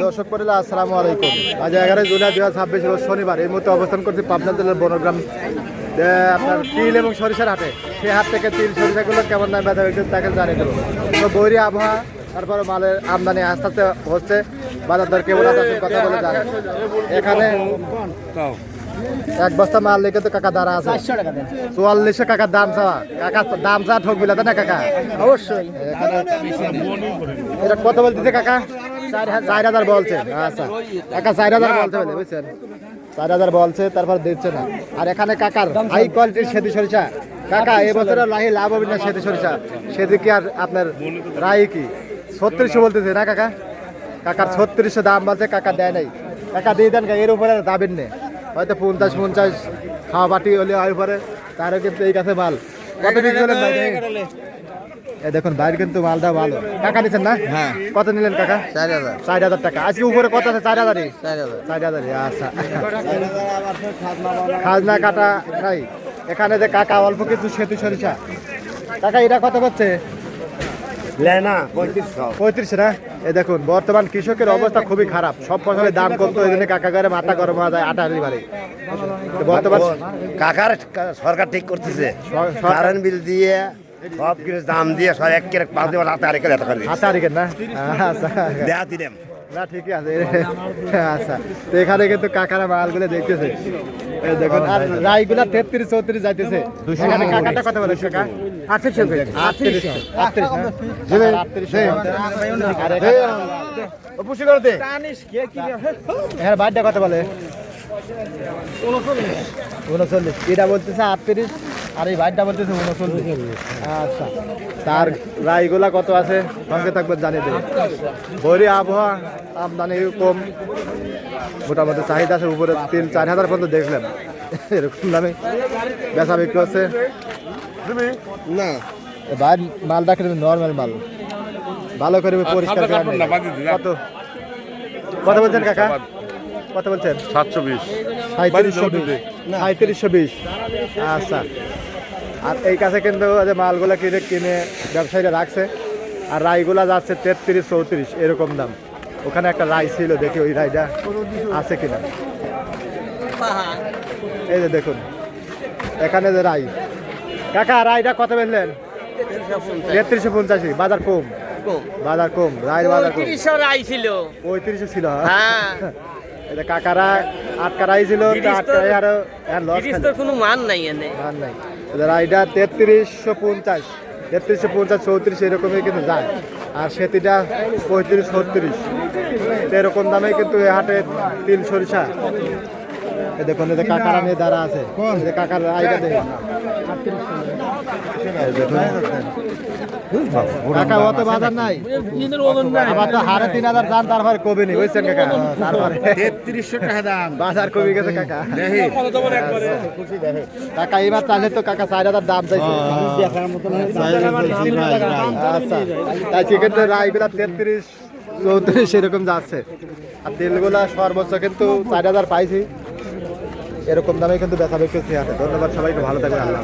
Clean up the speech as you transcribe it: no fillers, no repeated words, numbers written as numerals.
দর্শক পরিবার আসসালামু আলাইকুম। আজ 11 জুলাই 2026 রোজ শনিবার। এই মুহূর্তে অবস্থান করছি পাবনা জেলার বনগ্রাম আপনার তিল এবং সরিষার হাটে। সেই হাট থেকে তিল সরিষাগুলো কেমন দাম বেচা বিক্রি তাকে জানিয়ে দেবো। তো বৈরী আবহাওয়া, তারপরে মালের আমদানি আস্তে আস্তে হচ্ছে, বাজার দর কেমন আছে কথা বলে জানে। এখানে এক বস্তা মাল লেগে তো কাকা দাঁড়া আছে 4400 কাকার দাম চাওয়া। কাকা দাম চা ঠকবি না না কাকা? অবশ্যই। এটা কত বলতেছে কাকা? 4000 বলছে। আচ্ছা কাকা 4000 বলতে বলে বুঝছেন, 4000 বলছে, তারপর দিচ্ছে না। আর এখানে কাকার হাই কোয়ালিটির সেদি সরিষা। কাকা এবছরে লাভ হবে না সেদি সরিষা? সেদি কি আর আপনার রায় কি 3600 বলতেছে না কাকা? কাকার 3600 দাম বলছে, কাকা দেয় নাই। কাকা দিয়ে দেন, এর উপরে দাবেন নেই হয়তো 50 খাওয়া বাটি হলে হয় পরে, তারও কিন্তু এই কাছে মাল কত বিক্রি করলেন ভাই? এই দেখুন বাইরে কিন্তু মালটা ভালো। টাকা নিচ্ছেন না? হ্যাঁ। কত নিলেন কাকা? 4000 টাকা। আজকে উপরে কত আছে? 4000। 4000। আচ্ছা, খাজনা কাটা নাই এখানে। যে কাকা অল্প কিছু সেতু সরিষা, কাকা এটা কত পাচ্ছে? 3500 না? এই দেখুন বর্তমান কৃষকের অবস্থা খুবই খারাপ, সব ফসলের দাম কমতো, এই জন্য কাকা করে মাথা গরম হয়ে যায় আটা বাড়ি। বর্তমান কাকার সরকার ঠিক করতেছে, কারেন্ট বিল দিয়ে সব কিছু দাম দিয়ে সব এক কেরে পাঁচ দেওয়ার হাতে আরেকের এত করে হাতে আরেকের না? আচ্ছা দেয়া দিলাম না, ঠিকই আছে। আচ্ছা, তো এখানে কিন্তু কাকারা মালগুলো দেখতেছে, এই দেখুন। আর রাইগুলা 33 34 যাইতেছে। এখানে কাকাটা কত বলে কাকা? 3800 বাইরটা কত বলে? 39। এটা বলতেছে 38 আর এই বাইরটা বলতেছে 39। আচ্ছা, তার রাইগুলা কত আছে সঙ্গে থাকবে জানিয়ে দেবে। বৈরী আবহাওয়া, আমদানি কম, মোটামুটি চাহিদা আছে উপরে 3-4000 পর্যন্ত দেখলাম। এরকম দামে বেচা বিক্রি হচ্ছে না। বাইর মালটা কিন্তু নর্মাল মাল, ভালো করে পরিষ্কার করে। কত কত বলছেন কাকা? কত বলছেন? 720 3720। আচ্ছা, আর এই কাছে কিন্তু মালগুলা কিনে ব্যবসায়ীরা রাখছে। আর রাইগুলা যাচ্ছে 33-34 এরকম দাম। ওখানে একটা রাই ছিল, দেখি ওই রাইটা আছে কিনা। এই যে দেখুন এখানে যে রাই। কাকা রাইটা কত বেচলেন? 3350। বাজার কম, বাজার কম, রাইর বাজার কম। 3500 ছিল। 3500 ছিল। হ্যাঁ, এটা কাকারা আটকা রাই ছিল, আটকায় আর লস তো কোনো মান নাই এনে। মান নাই। রাইটা 3350, 3350 34 এরকমই কিন্তু যায়। আর সেতিটা 35-36 এরকম দামে কিন্তু এই হাটে তিল সরিষা। দেখুন এই যে কাকারা নিয়ে দাঁড়া আছে, এই যে কাকার আইটা দেখুন। কাকা অত বাজার নাই, আবার তো হারে 3000 দাম, তারপরে কবি নি বুঝছেন কাকা? তারপরে 3300 টাকা দাম বাজার কমে গেছে কাকা। কাকা এবার তাহলে তো কাকা 4000 দাম চাইছে। আচ্ছা, তাই সেক্ষেত্রে রায়গুলা 33-34 এরকম যাচ্ছে। আর তেলগুলা সর্বোচ্চ কিন্তু 4000 পাইছি। এরকম দামে কিন্তু বেচা বিক্রি হচ্ছে। ধন্যবাদ সবাইকে, ভালো থাকবেন। আল্লাহ।